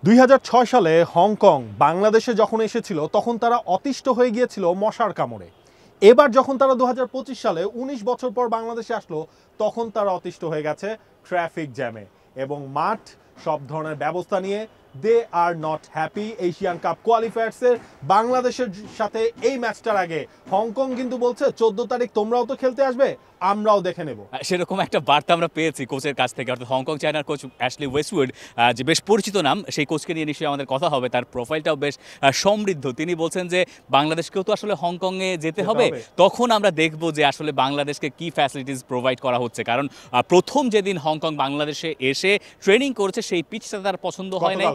2006 সালে হংকং বাংলাদেশে যখন এসেছিল তখন তারা অতিষ্ঠ হয়ে গিয়েছিল মশার কামড়ে। এবার যখন তারা 2025 সালে 19 বছর পর বাংলাদেশে আসলো তখন তারা অতিষ্ঠ হয়ে গেছে ট্রাফিক জ্যামে এবং মাঠ সব ধরনের ব্যবস্থা নিয়ে they are not happy. Asian cup কোয়ালিফায়ার্সের বাংলাদেশের সাথে এই ম্যাচটার আগে হংকং কিন্তু বলছে 14 তারিখ তোমরাও তো খেলতে আসবে, আমরাও দেখে নেব। সেরকম একটা বার্তা আমরা পেয়েছি কোচের কাছ থেকে, অর্থাৎ হংকং চায়নার কোচ অ্যাশলি ওয়েস্টউড, যে বেশ পরিচিত নাম, সেই কোচকে নিয়ে নিশ্চয়ই আমাদের কথা হবে। তার প্রোফাইলটাও বেশ সমৃদ্ধ। তিনি বলছেন যে বাংলাদেশকেও তো আসলে হংকংয়ে যেতে হবে, তখন আমরা দেখব যে আসলে বাংলাদেশকে কি ফ্যাসিলিটিস প্রোভাইড করা হচ্ছে। কারণ প্রথম যেদিন হংকং বাংলাদেশে এসে ট্রেনিং করেছে সেই পিচটা তার পছন্দ হয় নাই,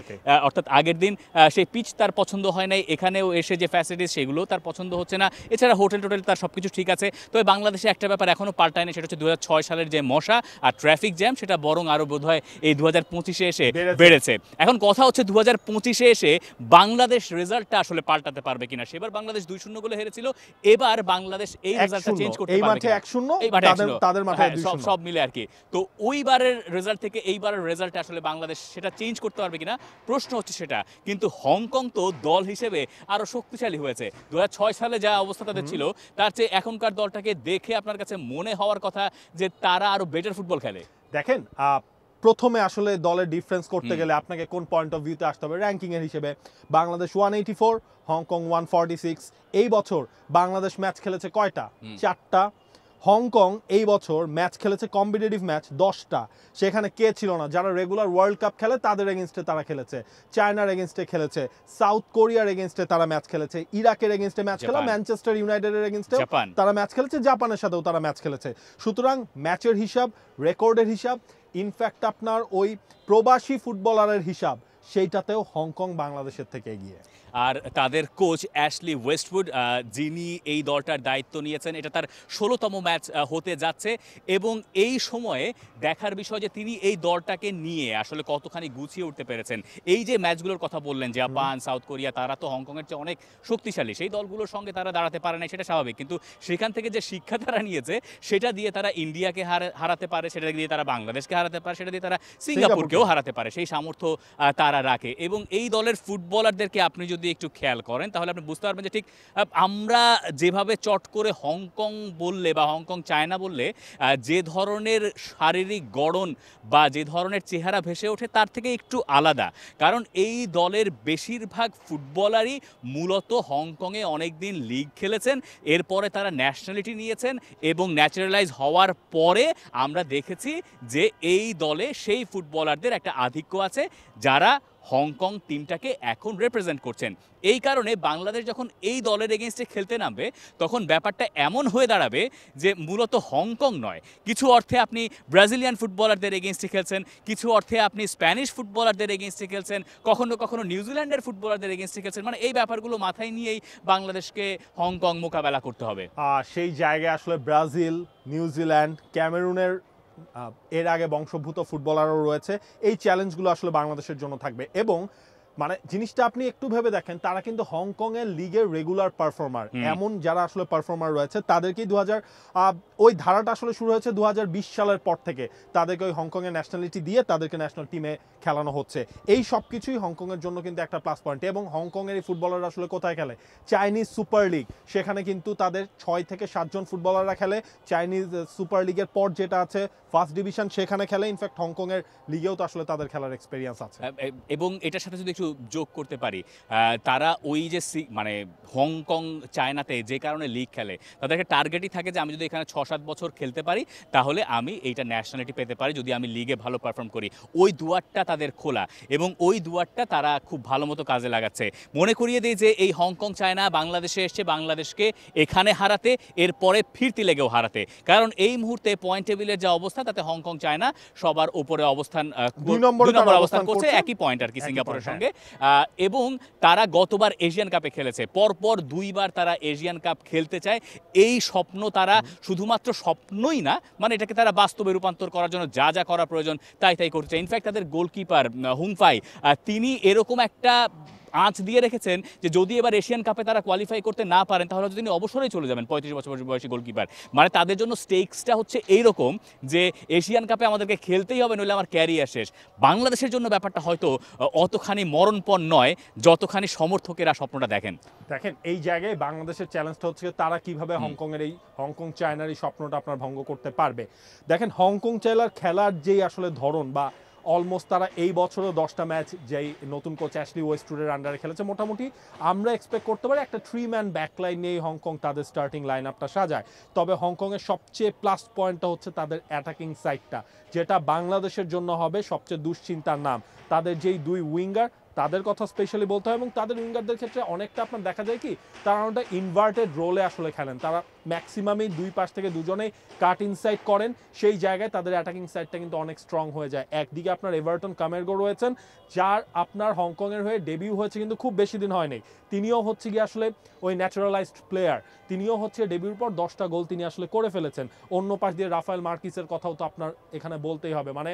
অর্থাৎ আগের দিন সেই পিচ তার পছন্দ হয় নাই। এখানেও এসে যে ফ্যাসিলিটিস সেগুলো তার পছন্দ হচ্ছে না। এছাড়া হোটেল তার সব কিছু ঠিক আছে। তবে বাংলাদেশে একটা ব্যাপার এখনও পাল্টায় না, সেটা হচ্ছে 2006 সালের যে মশা আর ট্রাফিক জ্যাম, সেটা বরং আরও বোধ হয় এই 2025-এ এসে বেড়েছে। এখন কথা হচ্ছে 2025-এ এসে বাংলাদেশ রেজাল্টটা আসলে পাল্টাতে পারবে কিনা। সেবার বাংলাদেশ 2-0 গোলে হেরেছিল, এবার বাংলাদেশ এই রেজাল্টটা চেঞ্জ করতে পারবে কিনা। এই মাঠে 1-0 তাদের মাঠে সব মিলে আর কি। তো ওইবারের রেজাল্ট থেকে এইবারের রেজাল্টে আসলে বাংলাদেশ সেটা চেঞ্জ করতে পারবে কিনা প্রশ্ন হচ্ছে সেটা। কিন্তু হংকং তো দল হিসেবে আরো শক্তিশালী হয়েছে। 2006 সালে যা অবস্থা তাদের ছিল তার চেয়ে এখনকার দলটাকে দেখে আপনার কাছে মনে হওয়ার কথা যে তারা আরো বেটার ফুটবল খেলে। দেখেন, প্রথমে আসলে দলের ডিফারেন্স করতে গেলে আপনাকে কোন পয়েন্ট অফ ভিউতে আসতে হবে র্যাঙ্কিং এর হিসেবে। বাংলাদেশ 184, হংকং 146। এই বছর বাংলাদেশ ম্যাচ খেলেছে কয়টা? 4টা। হংকং এই বছর ম্যাচ খেলেছে কম্পিটিটিভ ম্যাচ 10টা। সেখানে কে ছিল না? যারা রেগুলার ওয়ার্ল্ড কাপ খেলে তাদের এগেনস্টে তারা খেলেছে, চায়নার এগেনস্টে খেলেছে, সাউথ কোরিয়ার এগেনস্টে তারা ম্যাচ খেলেছে, ইরাকের এগেনস্টে ম্যাচ খেলা, ম্যানচেস্টার ইউনাইটেডের এগেনস্টে তারা ম্যাচ খেলেছে, জাপানের সাথেও তারা ম্যাচ খেলেছে। সুতরাং ম্যাচের হিসাব, রেকর্ডের হিসাব, ইনফ্যাক্ট আপনার ওই প্রবাসী ফুটবলারের হিসাব, সেইটাতেও হংকং বাংলাদেশের থেকে এগিয়ে। আর তাদের কোচ অ্যাশলি ওয়েস্টউড, যিনি এই দলটার দায়িত্ব নিয়েছেন, এটা তার 16তম ম্যাচ হতে যাচ্ছে। এবং এই সময়ে দেখার বিষয় যে তিনি এই দলটাকে নিয়ে আসলে কতখানি গুছিয়ে উঠতে পেরেছেন। এই যে ম্যাচগুলোর কথা বললেন, জাপান, সাউথ কোরিয়া, তারা তো হংকংয়ের চেয়ে অনেক শক্তিশালী, সেই দলগুলোর সঙ্গে তারা দাঁড়াতে পারে না, সেটা স্বাভাবিক। কিন্তু সেখান থেকে যে শিক্ষা তারা নিয়েছে সেটা দিয়ে তারা ইন্ডিয়াকে হারাতে পারে, সেটা দিয়ে তারা বাংলাদেশকে হারাতে পারে, সেটা দিয়ে তারা সিঙ্গাপুরকেও হারাতে পারে, সেই সামর্থ্য তারা রাখে। এবং এই দলের ফুটবলারদেরকে আপনি যদি একটু খেয়াল করেন তাহলে আপনি বুঝতে পারবেন যে ঠিক আমরা যেভাবে চট করে হংকং বললে বা হংকং চায়না বললে যে ধরনের শারীরিক গড়ন বা যে ধরনের চেহারা ভেসে ওঠে তার থেকে একটু আলাদা। কারণ এই দলের বেশিরভাগ ফুটবলারই মূলত হংকংয়ে অনেক দিন লিগ খেলেছেন, এরপরে তারা ন্যাশনালিটি নিয়েছেন এবং ন্যাচারালাইজ হওয়ার পরে আমরা দেখেছি যে এই দলে সেই ফুটবলারদের একটা আধিক্য আছে যারা হংকং টিমটাকে এখন রিপ্রেজেন্ট করছেন। এই কারণে বাংলাদেশ যখন এই দলের এগেনস্টে খেলতে নামবে তখন ব্যাপারটা এমন হয়ে দাঁড়াবে যে মূলত হংকং নয়, কিছু অর্থে আপনি ব্রাজিলিয়ান ফুটবলারদের এগেনস্টে খেলছেন, কিছু অর্থে আপনি স্প্যানিশ ফুটবলারদের এগেনস্টে খেলছেন, কখনো কখনো নিউজিল্যান্ডের ফুটবলারদের এগেনস্টে খেলছেন। মানে এই ব্যাপারগুলো মাথায় নিয়েই বাংলাদেশকে হংকং মোকাবেলা করতে হবে। সেই জায়গায় আসলে ব্রাজিল, নিউজিল্যান্ড, ক্যামেরুনের এর আগে বংশোদ্ভূত ফুটবলারও রয়েছে। এই চ্যালেঞ্জগুলো আসলে বাংলাদেশের জন্য থাকবে। এবং মানে জিনিসটা আপনি একটু ভেবে দেখেন, তারা কিন্তু হংকং এর লিগের রেগুলার পারফর্মার, এমন যারা আসলে পারফর্মার রয়েছে তাদেরকেই ওই ধারাটা আসলে শুরু হয়েছে 2020 সালের পর থেকে। তাদেরকে ওই হংকং এর ন্যাশনালিটি দিয়ে তাদেরকে ন্যাশনাল টিমে খেলানো হচ্ছে। এই সব কিছুই হংকং এর জন্য কিন্তু একটা প্লাস পয়েন্ট। এবং হংকং এর এই ফুটবলাররা আসলে কোথায় খেলে? চাইনিজ সুপার লিগ, সেখানে কিন্তু তাদের 6 থেকে 7 জন ফুটবলাররা খেলে। চাইনিজ সুপার লিগের পর যেটা আছে ফার্স্ট ডিভিশন, সেখানে খেলে। ইনফ্যাক্ট হংকং এর লিগেও তো আসলে তাদের খেলার এক্সপেরিয়েন্স আছে। এবং এটার সাথে যদি একটু যোগ করতে পারি, তারা ওই যে মানে হংকং চায়নাতে যে কারণে লিগ খেলে, তাদেরকে টার্গেটই থাকে যে আমি যদি এখানে 6-7 বছর খেলতে পারি তাহলে আমি এইটা ন্যাশনালিটি পেতে পারি যদি আমি লিগে ভালো পারফর্ম করি। ওই দুয়ারটা তাদের খোলা এবং ওই দুয়ারটা তারা খুব ভালো মতো কাজে লাগাচ্ছে। মনে করিয়ে দিই যে এই হংকং চায়না বাংলাদেশে এসছে বাংলাদেশকে এখানে হারাতে, এরপরে ফিরতি লেগেও হারাতে। কারণ এই মুহূর্তে পয়েন্ট টেবিলের যা অবস্থা তাতে হংকং চায়না সবার উপরে অবস্থান, 2 নম্বর অবস্থান করছে, একই পয়েন্ট আর কি সিঙ্গাপুরের সঙ্গে। এবং তারা গতবার এশিয়ান কাপে খেলেছে, পরপর 2বার তারা এশিয়ান কাপ খেলতে চায়। এই স্বপ্ন তারা শুধুমাত্র স্বপ্নই না, মানে এটাকে তারা বাস্তবে রূপান্তর করার জন্য যা যা করা প্রয়োজন তাই করতে চায়। ইনফ্যাক্ট তাদের গোলকিপার হুংফাই, তিনি এরকম একটা আঁচ দিয়ে রেখেছেন যে যদি এবার এশিয়ান কাপে তারা কোয়ালিফাই করতে না পারেন তাহলে হয়তো তিনি অবসরেই চলে যাবেন, 35 বছর বয়সী গোলকিপার। মানে তাদের জন্য স্টেকসটা হচ্ছে এইরকম যে এশিয়ান কাপে আমাদেরকে খেলতেই হবে, নইলে আমার ক্যারিয়ার শেষ। বাংলাদেশের জন্য ব্যাপারটা হয়তো অতখানি মরণপণ নয় যতখানি সমর্থকেরা স্বপ্নটা দেখেন। দেখেন এই জায়গায় বাংলাদেশের চ্যালেঞ্জটা হচ্ছে তারা কিভাবে হংকং চায়নার এই স্বপ্নটা আপনার ভঙ্গ করতে পারবে। দেখেন হংকং চায়নার খেলার যেই আসলে ধরন বা অলমোস্ট তারা এই বছরও 10টা ম্যাচ যেই নতুন কোচ অ্যাশলি ওয়েস্টউডের আন্ডারে খেলেছে, মোটামুটি আমরা এক্সপেক্ট করতে পারি একটা 3-ম্যান ব্যাকলাইন নিয়ে হংকং তাদের স্টার্টিং লাইন আপটা সাজায়। তবে হংকংয়ের সবচেয়ে প্লাস পয়েন্টটা হচ্ছে তাদের অ্যাটাকিং সাইডটা, যেটা বাংলাদেশের জন্য হবে সবচেয়ে দুশ্চিন্তার নাম। তাদের যেই দুই উইঙ্গার তাদের কথা স্পেশালি বলতে হয়, এবং তাদের উইঙ্গারদের ক্ষেত্রে অনেকটা আপনার দেখা যায় কি তারা অনেকটা ইনভার্টেড রোলে আসলে খেলেন। তারা ম্যাক্সিমামই দুই পাশ থেকে দুজনেই কাট ইনসাইড করেন, সেই জায়গায় তাদের অ্যাটাকিং সাইডটা কিন্তু অনেক স্ট্রং হয়ে যায়। একদিকে আপনার এভারটন কামেরগো রয়েছেন, যার আপনার হংকংয়ের হয়ে ডেবিউ হয়েছে কিন্তু খুব বেশি দিন হয়নি। তিনিও হচ্ছে গিয়ে আসলে ওই ন্যাচারালাইজড প্লেয়ার, তিনিও হচ্ছে ডেবিউর পর 10টা গোল তিনি আসলে করে ফেলেছেন। অন্য পাশ দিয়ে রাফায়েল মার্কিসের কথাও তো আপনার এখানে বলতেই হবে। মানে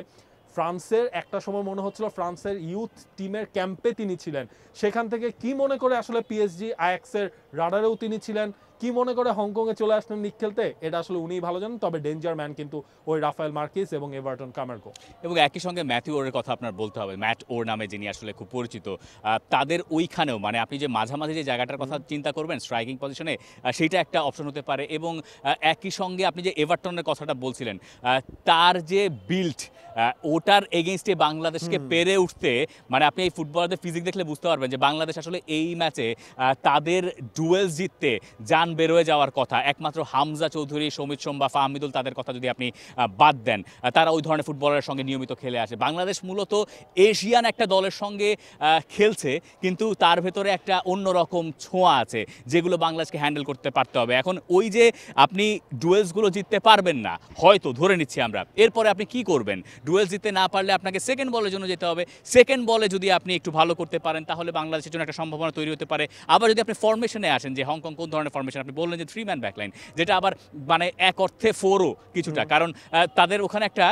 ফ্রান্সের একটা সময় মনে হচ্ছিল ফ্রান্সের ইউথ টিমের ক্যাম্পে তিনি ছিলেন, সেখান থেকে কি মনে করে আসলে পিএসজি আয়াক্সের রাডারেও তিনি ছিলেন, কি মনে করে হংকংয়ে চলে আসলেন লিগ খেলতে, এটা আসলে উনিই ভালো জানেন। তবে ডেঞ্জার ম্যান কিন্তু ওই রাফায়েল মার্কিস এবং এভারটন কামেরগো। এবং একই সঙ্গে ম্যাথিউ ওরের কথা আপনার বলতে হবে, ম্যাট ওর নামে যিনি আসলে খুব পরিচিত। তাদের ওইখানেও মানে আপনি যে মাঝামাঝি যে জায়গাটার কথা চিন্তা করবেন স্ট্রাইকিং পজিশনে, সেইটা একটা অপশন হতে পারে। এবং একই সঙ্গে আপনি যে এভারটনের কথাটা বলছিলেন, তার যে বিল্ড ওটার এগেনস্টে বাংলাদেশকে পেরে উঠতে, মানে আপনি এই ফুটবলারদের ফিজিক দেখলে বুঝতে পারবেন যে বাংলাদেশ আসলে এই ম্যাচে তাদের ডুয়েলস জিততে জান বেরোয় যাওয়ার কথা। একমাত্র হামজা চৌধুরী, সমিত সোম বা ফাহমিদুল তাদের কথা যদি আপনি বাদ দেন, তারা ওই ধরনের ফুটবলারের সঙ্গে নিয়মিত খেলে আসে। বাংলাদেশ মূলত এশিয়ান একটা দলের সঙ্গে খেলছে, কিন্তু তার ভেতরে একটা অন্যরকম ছোঁয়া আছে যেগুলো বাংলাদেশকে হ্যান্ডেল করতে পারতে হবে। এখন ওই যে আপনি ডুয়েলসগুলো জিততে পারবেন না হয়তো, ধরে নিচ্ছি আমরা, এরপরে আপনি কি করবেন? ডুয়েলস জিততে না পারলে আপনাকে সেকেন্ড বলের জন্য যেতে হবে। সেকেন্ড বলে যদি আপনি একটু ভালো করতে পারেন তাহলে বাংলাদেশের জন্য একটা সম্ভাবনা তৈরি হতে পারে। আবার যদি আপনি ফরমেশনে আসেন, যে হংকং কোন ধরনের ফরমেশন, আপনি বললেন যে 3-ম্যান ব্যাকলাইন, যেটা আবার মানে এক অর্থে 4ও কিছুটা, কারণ তাদের ওখানে একটা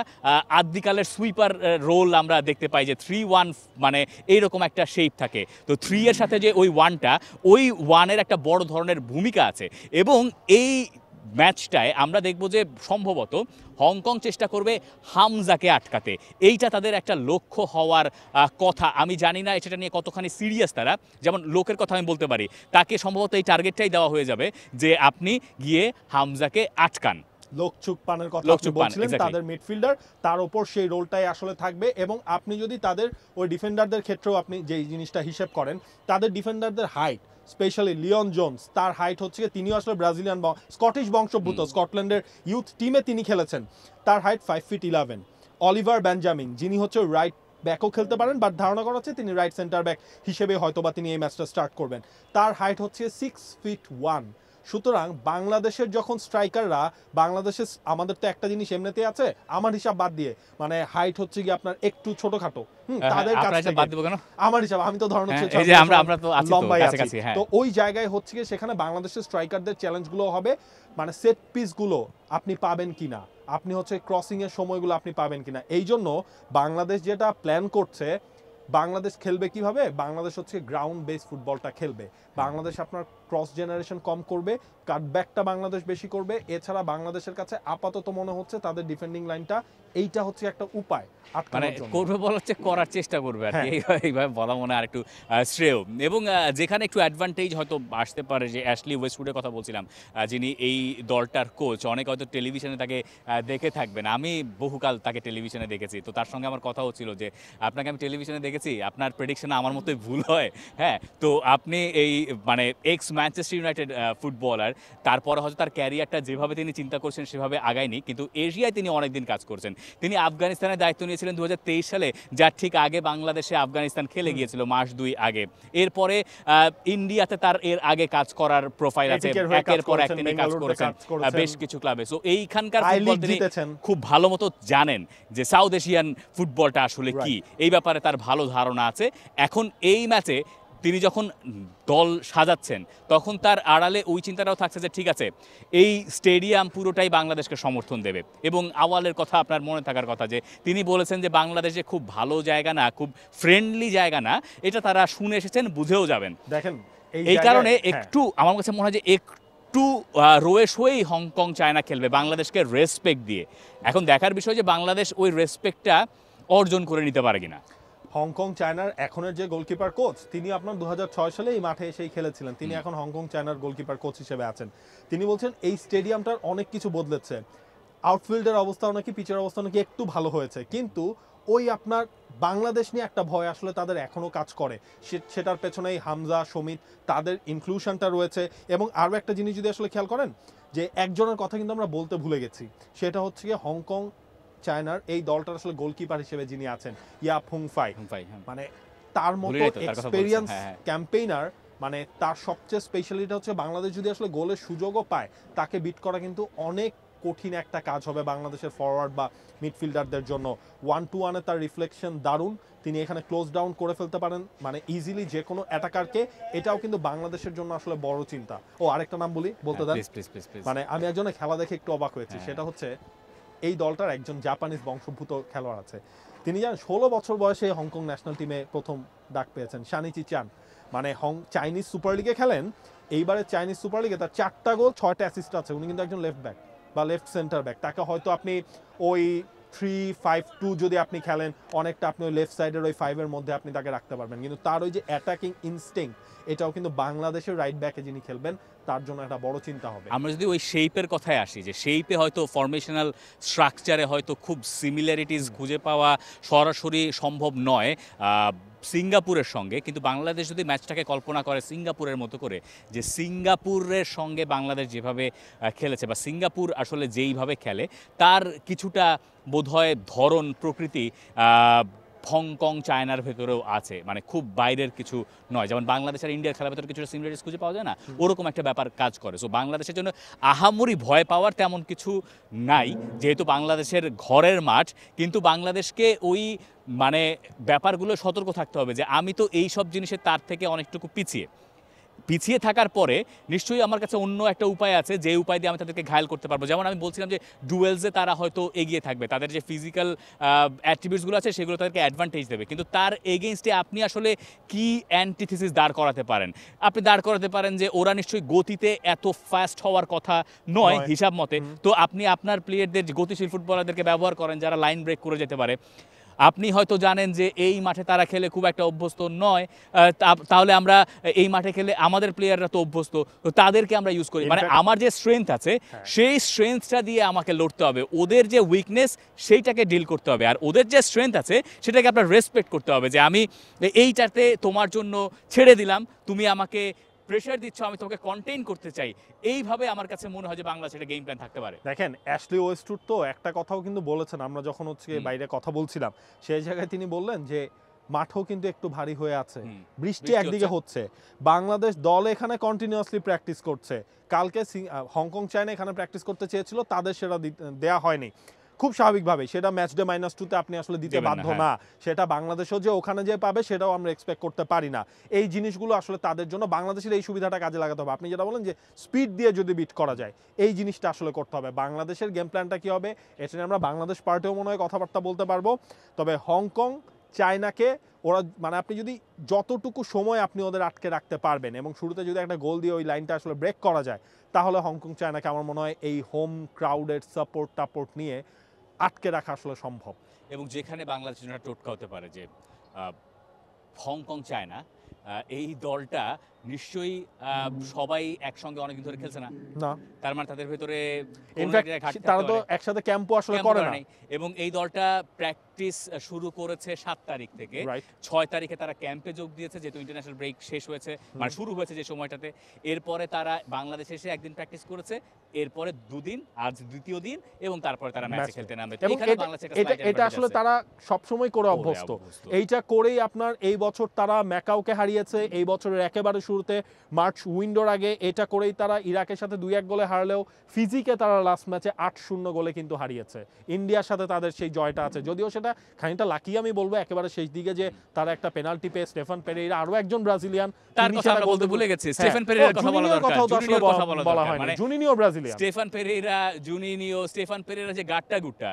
আদিকালের সুইপার রোল আমরা দেখতে পাই যে 3-1 মানে এইরকম একটা শেপ থাকে। তো 3 এর সাথে যে ওই 1টা, ওই 1-এর একটা বড় ধরনের ভূমিকা আছে। এবং এই ম্যাচটায় আমরা দেখব যে সম্ভবত হংকং চেষ্টা করবে হামজাকে আটকাতে, এইটা তাদের একটা লক্ষ্য হওয়ার কথা। আমি জানি না এটা নিয়ে কতখানি সিরিয়াস তারা। যেমন লোকের কথা আমি বলতে পারি, তাকে সম্ভবত এই টার্গেটটাই দেওয়া হয়ে যাবে যে আপনি গিয়ে হামজাকে আটকান। লোকচুক পানের কথা আপনি বলছিলেন, তাদের মিডফিল্ডার, তার উপর সেই রোলটাই আসলে থাকবে। এবং আপনি যদি তাদের ওই ডিফেন্ডারদের ক্ষেত্রেও আপনি যেই জিনিসটা হিসেব করেন, তাদের ডিফেন্ডারদের হাইট, স্পেশালি লিওন জোন্স, তার হাইট হচ্ছে, তিনিও আসলে ব্রাজিলিয়ান স্কটিশ বংশোদ্ভূত, স্কটল্যান্ডের ইউথ টিমে তিনি খেলেছেন, তার হাইট 5'11". অলিভার বেঞ্জামিন, যিনি হচ্ছে রাইট ব্যাকও খেলতে পারেন, বাট ধারণা করা হচ্ছে তিনি রাইট সেন্টার ব্যাক হিসেবে হয়তোবা তিনি এই ম্যাচটা স্টার্ট করবেন, তার হাইট হচ্ছে 6'1". সুতরাং বাংলাদেশের যখন স্ট্রাইকাররা, বাংলাদেশের আমাদের তো একটা জিনিস এমনিতে আছে, আমার হিসাব বাদ দিয়ে, মানে হাইট হচ্ছে কি আপনার একটু ছোটখাটো, তাদের কাছে আমার হিসাব, আমি তো ধরনের লম্বাই আছি, তো ওই জায়গায় হচ্ছে কি সেখানে বাংলাদেশের স্ট্রাইকারদের চ্যালেঞ্জগুলো হবে মানে সেট পিসগুলো আপনি পাবেন কিনা, আপনি হচ্ছে ক্রসিং এর সময়গুলো আপনি পাবেন কিনা। এই জন্য বাংলাদেশ যেটা প্ল্যান করছে, বাংলাদেশ খেলবে কিভাবে, বাংলাদেশ হচ্ছে গ্রাউন্ড বেস ফুটবলটা খেলবে। বাংলাদেশ আপনার ক্রস জেনারেশন কম করবে, কাটব্যাকটা বাংলাদেশ বেশি করবে। এছাড়া বাংলাদেশের কাছে আপাতত মনে হচ্ছে তাদের ডিফেন্ডিং লাইনটা, এইটা হচ্ছে একটা উপায় মানে করবে বলা হচ্ছে করার চেষ্টা করবে আর কি, এইভাবে বলা মনে আর একটু শ্রেয়। এবং যেখানে একটু অ্যাডভান্টেজ হয়তো আসতে পারে, যে অ্যাশলি ওয়েস্টউডের কথা বলছিলাম, যিনি এই দলটার কোচ, অনেক হয়তো টেলিভিশনে তাকে দেখে থাকবেন, আমি বহুকাল তাকে টেলিভিশনে দেখেছি, তো তার সঙ্গে আমার কথা হচ্ছিল যে আপনাকে আমি টেলিভিশনে দেখেছি, আপনার প্রেডিকশন আমার মতোই ভুল হয়। হ্যাঁ, তো আপনি এই মানে এক্স ম্যানচেস্টার ইউনাইটেড ফুটবলার, তারপরে হয়তো তার ক্যারিয়ারটা যেভাবে তিনি চিন্তা করছেন সেভাবে আগায়নি, কিন্তু এশিয়ায় তিনি অনেকদিন কাজ করছেন। তিনি আফগানিস্তানের দায়িত্ব নিয়েছিলেন 2023 সালে, যার ঠিক আগে বাংলাদেশে আফগানিস্তান খেলে গিয়েছিল মাস 2 আগে। এরপরে ইন্ডিয়াতে তার এর আগে কাজ করার প্রোফাইল আছে, একের পর এক তিনি কাজ করেছেন বেশ কিছু ক্লাবে। সো এইখানকার ফুটবল তিনি খুব ভালো মতো জানেন যে সাউথ এশিয়ান ফুটবলটা আসলে কি, এই ব্যাপারে তার ভালো ধারণা আছে। এখন এই ম্যাচে তিনি যখন দল সাজাচ্ছেন তখন তার আড়ালে ওই চিন্তাটাও থাকছে যে ঠিক আছে এই স্টেডিয়াম পুরোটাই বাংলাদেশকে সমর্থন দেবে। এবং আওয়ালের কথা আপনার মনে থাকার কথা যে তিনি বলেছেন যে বাংলাদেশে খুব ভালো জায়গা না, খুব ফ্রেন্ডলি জায়গা না, এটা তারা শুনে এসেছেন, বুঝেও যাবেন। দেখেন এই কারণে একটু আমার কাছে মনে হয় যে একটু রোয়েশ হয়েই হংকং চায়না খেলবে বাংলাদেশকে রেসপেক্ট দিয়ে। এখন দেখার বিষয় যে বাংলাদেশ ওই রেসপেক্টটা অর্জন করে নিতে পারে কিনা। হংকং চায়নার এখনের যে গোলকিপার কোচ, তিনি আপনার 2006 সালে এই মাঠে এসেই খেলেছিলেন। তিনি এখন হংকং চায়নার গোলকিপার কোচ হিসেবে আছেন। তিনি বলছেন এই স্টেডিয়ামটার অনেক কিছু বদলেছে, আউটফিল্ডের অবস্থাও নাকি, পিচের অবস্থা নাকি একটু ভালো হয়েছে, কিন্তু ওই আপনার বাংলাদেশ নিয়ে একটা ভয় আসলে তাদের এখনো কাজ করে। সেটার পেছনেই হামজা, সমিত, তাদের ইনক্লুশনটা রয়েছে। এবং আরও একটা জিনিস যদি আসলে খেয়াল করেন যে একজনের কথা কিন্তু আমরা বলতে ভুলে গেছি, সেটা হচ্ছে গিয়ে হংকং চায়নার এই দলটার আসলে গোলকিপার হিসেবে যিনি আছেন, ইয়া ফুংফাই। মানে তার মতো এক্সপেরিয়েন্স ক্যাম্পেইনার, মানে তার সবচেয়ে স্পেশালিটি হচ্ছে বাংলাদেশ যদি আসলে গোলের সুযোগও পায়, তাকে বিট করা কিন্তু অনেক কঠিন একটা কাজ হবে বাংলাদেশের ফরওয়ার্ড বা মিডফিল্ডারদের জন্য। 1-to-1-এ তার রিফ্লেকশন দারুণ, তিনি এখানে ক্লোজ ডাউন করে ফেলতে পারেন মানে ইজিলি যে কোনো অ্যাটাকারকে। এটাও কিন্তু বাংলাদেশের জন্য আসলে বড় চিন্তা। ও আরেকটা নাম বলতে দেন, মানে আমি একজনের খেলা দেখে একটু অবাক হয়েছি, সেটা হচ্ছে এই দলটার একজন জাপানিজ বংশোদ্ভূত খেলোয়াড় আছে। তিনি জানেন 16 বছর বয়সে হংকং ন্যাশনাল টিমে প্রথম ডাক পেয়েছেন, শানিচি চান। মানে চাইনিজ সুপার লিগে খেলেন, এইবারে চাইনিজ সুপার লিগে তার 4টা গোল 6টা অ্যাসিস্ট আছে। উনি কিন্তু একজন লেফট ব্যাক বা লেফট সেন্টার ব্যাক। তাকে হয়তো আপনি ওই 3-5-2 যদি আপনি খেলেন, অনেকটা আপনি ওই লেফট সাইডের ওই 5-এর মধ্যে আপনি তাকে রাখতে পারবেন, কিন্তু তার ওই যে অ্যাটাকিং ইনস্টিংক্ট, এটাও কিন্তু বাংলাদেশের রাইট ব্যাকে যিনি খেলবেন তার জন্য একটা বড় চিন্তা হবে। আমরা যদি ওই শেপের কথায় আসি, যে শেপে হয়তো ফরমেশনাল স্ট্রাকচারে হয়তো খুব সিমিলারিটিস খুঁজে পাওয়া সরাসরি সম্ভব নয় সিঙ্গাপুরের সঙ্গে, কিন্তু বাংলাদেশ যদি ম্যাচটাকে কল্পনা করে সিঙ্গাপুরের মতো করে, যে সিঙ্গাপুরের সঙ্গে বাংলাদেশ যেভাবে খেলেছে বা সিঙ্গাপুর আসলে যেইভাবে খেলে তার কিছুটা বোধহয় ধরন প্রকৃতি হংকং চায়নার ভেতরেও আছে, মানে খুব বাইরের কিছু নয়। যেমন বাংলাদেশ আর ইন্ডিয়ার খেলার ভেতরে কিছুটা সিমিলারিটিস খুঁজে পাওয়া যায় না, ওরকম একটা ব্যাপার কাজ করে। সো বাংলাদেশের জন্য আহামরি ভয় পাওয়ার তেমন কিছু নাই, যেহেতু বাংলাদেশের ঘরের মাঠ। কিন্তু বাংলাদেশকে ওই মানে ব্যাপারগুলো সতর্ক থাকতে হবে যে আমি তো এই সব জিনিসের তার থেকে অনেকটুকু পিছিয়ে থাকার পরে নিশ্চয়ই আমার কাছে অন্য একটা উপায় আছে, যে উপায় দিয়ে আমি তাদেরকে ঘায়াল করতে পারবো। যেমন আমি বলছিলাম যে ডুয়েলসে তারা হয়তো এগিয়ে থাকবে, তাদের যে ফিজিক্যাল অ্যাট্রিবিউটসগুলো আছে সেগুলো তাদেরকে অ্যাডভান্টেজ দেবে, কিন্তু তার এগেইনস্টে আপনি আসলে কি অ্যান্টিথিসিস দাঁড় করাতে পারেন? আপনি দাঁড় করাতে পারেন যে ওরা নিশ্চয়ই গতিতে এত ফাস্ট হওয়ার কথা নয় হিসাব মতে, তো আপনি আপনার প্লেয়ারদের গতিশীল ফুটবলারদেরকে ব্যবহার করেন যারা লাইন ব্রেক করে যেতে পারে। আপনি হয়তো জানেন যে এই মাঠে তারা খেলে খুব একটা অভ্যস্ত নয়, তাহলে আমরা এই মাঠে খেলে আমাদের প্লেয়াররা তো অভ্যস্ত, তো তাদেরকে আমরা ইউজ করি। মানে আমার যে স্ট্রেংথ আছে সেই স্ট্রেংথটা দিয়ে আমাকে লড়তে হবে, ওদের যে উইকনেস সেইটাকে ডিল করতে হবে, আর ওদের যে স্ট্রেংথ আছে সেটাকে আপনার রেসপেক্ট করতে হবে, যে আমি এইটাতে তোমার জন্য ছেড়ে দিলাম, তুমি আমাকে প্রেশার দিচ্ছ, আমি তোমাকে কন্টেইন করতে চাই। এইভাবে আমার কাছে মনে হয় যে বাংলাদেশের গেম প্ল্যান থাকতে পারে। দেখেন অ্যাশলি ওয়েস্টউড তো একটা কথাও কিন্তু বলেছেন, আমরা যখন হচ্ছে বাইরে কথা বলছিলাম সেই জায়গায় তিনি বললেন যে মাঠও কিন্তু একটু ভারী হয়ে আছে, বৃষ্টি একদিকে হচ্ছে, বাংলাদেশ দল এখানে কন্টিনিউয়াসলি প্র্যাকটিস করছে। কালকে হংকং চায়না এখানে প্র্যাকটিস করতে চেয়েছিল, তাদের সেটা দেয়া হয়নি। খুব স্বাভাবিকভাবে সেটা ম্যাচ ডে -2-তে আপনি আসলে দিতে বাধ্য না, সেটা বাংলাদেশও যে ওখানে যে পাবে সেটাও আমরা এক্সপেক্ট করতে পারি না। এই জিনিসগুলো আসলে তাদের জন্য বাংলাদেশের এই সুবিধাটা কাজে লাগাতে হবে। আপনি যেটা বলেন যে স্পিড দিয়ে যদি বিট করা যায়, এই জিনিসটা আসলে করতে হবে। বাংলাদেশের গেম প্ল্যানটা কী হবে এটা নিয়ে আমরা বাংলাদেশ পার্টিও মনে হয় কথাবার্তা বলতে পারবো। তবে হংকং চায়নাকে ওরা মানে আপনি যদি যতটুকু সময় আপনি ওদের আটকে রাখতে পারবেন এবং শুরুতে যদি একটা গোল দিয়ে ওই লাইনটা আসলে ব্রেক করা যায়, তাহলে হংকং চায়নাকে আমার মনে হয় এই হোম ক্রাউডের সাপোর্ট নিয়ে আটকে রাখা আসলে সম্ভব। এবং যেখানে বাংলাদেশের জন্য টোটকা হতে পারে যে হংকং চায়না এই দলটা নিশ্চয়ই সবাই একসঙ্গে অনেকদিন ধরে খেলছে না, তার মানে তাদের ভেতরে তারা তো একসাথে ক্যাম্পও আসলে করে না, এবং এই দলটা প্র্যাকটিস শুরু করেছে 7 তারিখ থেকে। 6 তারিখে তারা ক্যাম্পে যোগ দিয়েছে, যেহেতু ইন্টারন্যাশনাল ব্রেক শেষ হয়েছে, মানে শুরু হয়েছে যে সময়টাতে। এরপরে তারা বাংলাদেশে এসে একদিন প্র্যাকটিস করেছে, এরপরে 2 দিন, আজ দ্বিতীয় দিন, এবং তারপরে তারা ম্যাচে খেলতে নামবে। এটা আসলে তারা সবসময় করে অভ্যস্ত। এইটা করেই আপনার এই বছর তারা ম্যাকাওকে হারিয়েছে, এই বছরের একেবারে শুরুতে মার্চ উইন্ডোর আগে এটা করেই তারা ইরাকের সাথে 2-1 গোলে হারলেও ফিজিকে তারা লাস্ট ম্যাচে 8-0 গোলে কিন্তু হারিয়েছে। ইন্ডিয়ার সাথে তাদের সেই জয়টা আছে, যদিও সেটা জায়গাটা খানিকটা লাকি আমি বলবো একেবারে শেষ দিকে যে তারা একটা পেনাল্টি পেয়ে স্টেফান পেরেইরা আরো একজন ব্রাজিলিয়ান তার কথা আমরা বলতে ভুলে গেছি স্টেফান পেরেইরার কথা বলা দরকার জুনিনিওর কথা বলা হয় মানে Juninho Brazilian Stefan Pereira Juninho Stefan Pereira যে গাট্টা গুট্টা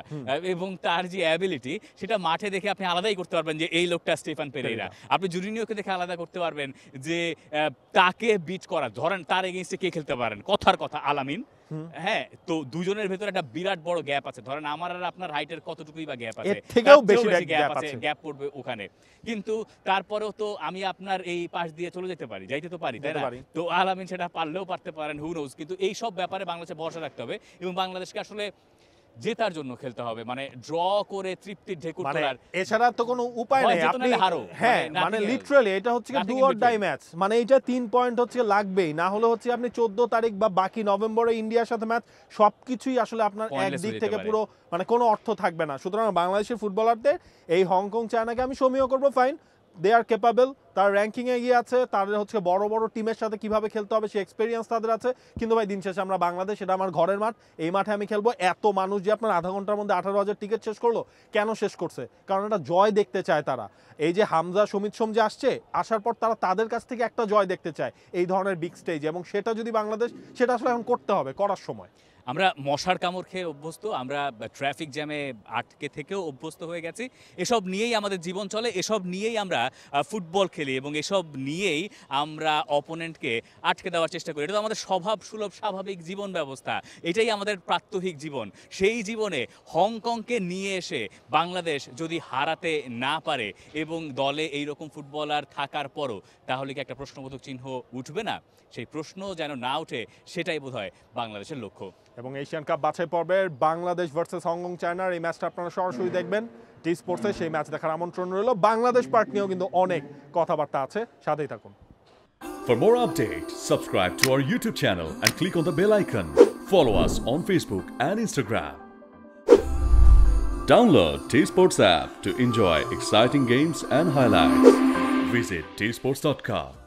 এবং তার যে অ্যাবিলিটি সেটা মাঠে দেখে আপনি আলাদাই করতে পারবেন যে এই লোকটা স্টেফান পেরেইরা আপনি জুনিনিওকে দেখে আলাদা করতে পারবেন যে তাকে বিট করা ধরেন তার এগেইনস্টে কে খেলতে পারেন কথার কথা আলামিন হ্যাঁ তো দুজনের ভেতরে একটা বিরাট বড় গ্যাপ আছে ধরেন আমার আর আপনার হাইটের কতটুকুই বা গ্যাপ আছে এর থেকেও বেশি গ্যাপ আছে গ্যাপ পড়বে ওখানে কিন্তু তারপরেও তো আমি আপনার এই পাশ দিয়ে চলে যেতে পারি যাইতে তো পারি তাই না তো আলামিন সেটা পারলেও পারতে পারেন হু নোজ কিন্তু এই সব ব্যাপারে বাংলাদেশে ভরসা রাখতে হবে এবং বাংলাদেশকে আসলে জেতার জন্য খেলতে হবে মানে ড্র করে তৃপ্তির ঢেকুর তোলার এছাড়া তো কোনো উপায় নেই আপনি হ্যাঁ মানে লিটারালি এটা হচ্ছে ডু অর ডাই ম্যাচ মানে এইটা 3 পয়েন্ট হচ্ছে লাগবেই না হলে হচ্ছে আপনি 14 তারিখ বা বাকি নভেম্বরে ইন্ডিয়ার সাথে ম্যাচ সবকিছুই আসলে আপনার একদিক থেকে পুরো মানে কোনো অর্থ থাকবে না সুতরাং বাংলাদেশের ফুটবলারদের এই হংকং চায়নাকে আমি সমীহ করবো ফাইন দে আর ক্যাপাবল তার র্যাঙ্কিং এগিয়ে আছে তাদের হচ্ছে বড় বড় টিমের সাথে কিভাবে খেলতে হবে সেই এক্সপেরিয়েন্স তাদের আছে কিন্তু ভাই দিন শেষে আমরা বাংলাদেশ এটা আমার ঘরের মাঠ এই মাঠে আমি খেলবো এত মানুষ যে আপনার আধা ঘন্টার মধ্যে 18,000 টিকিট শেষ করলো কেন শেষ করছে কারণ এটা জয় দেখতে চায় তারা এই যে হামজা সমিত সোম যে আসছে আসার পর তারা তাদের কাছ থেকে একটা জয় দেখতে চায় এই ধরনের বিগ স্টেজ এবং সেটা যদি বাংলাদেশ সেটা আসলে এখন করতে হবে করার সময় আমরা মশার কামড় খেয়ে অভ্যস্ত আমরা ট্রাফিক জ্যামে আটকে থেকেও অভ্যস্ত হয়ে গেছি এসব নিয়েই আমাদের জীবন চলে এসব নিয়েই আমরা ফুটবল খেলি এবং এসব নিয়েই আমরা অপোনেন্টকে আটকে দেওয়ার চেষ্টা করি এটা তো আমাদের স্বভাব সুলভ স্বাভাবিক জীবন ব্যবস্থা এটাই আমাদের প্রাত্যহিক জীবন সেই জীবনে হংকংকে নিয়ে এসে বাংলাদেশ যদি হারাতে না পারে এবং দলে এইরকম ফুটবলার থাকার পরও তাহলে কি একটা প্রশ্নবোধক চিহ্ন উঠবে না সেই প্রশ্ন যেন না উঠে সেটাই বোধহয় বাংলাদেশের লক্ষ্য এবং এশিয়ান কাপ বাছাই পর্বের বাংলাদেশ ভার্সেস হংকং চায়নার এই ম্যাচটা আপনারা সরাসরি দেখবেন টি স্পোর্টসে সেই ম্যাচ দেখার আমন্ত্রণ রইল বাংলাদেশ পার্ট নিয়েও কিন্তু অনেক কথাবার্তা আছে সাথেই থাকুন For more updates, subscribe to our YouTube channel and click on the bell icon. Follow us on Facebook and Instagram. Download T Sports app to enjoy exciting games and highlights. Visit tsports.com.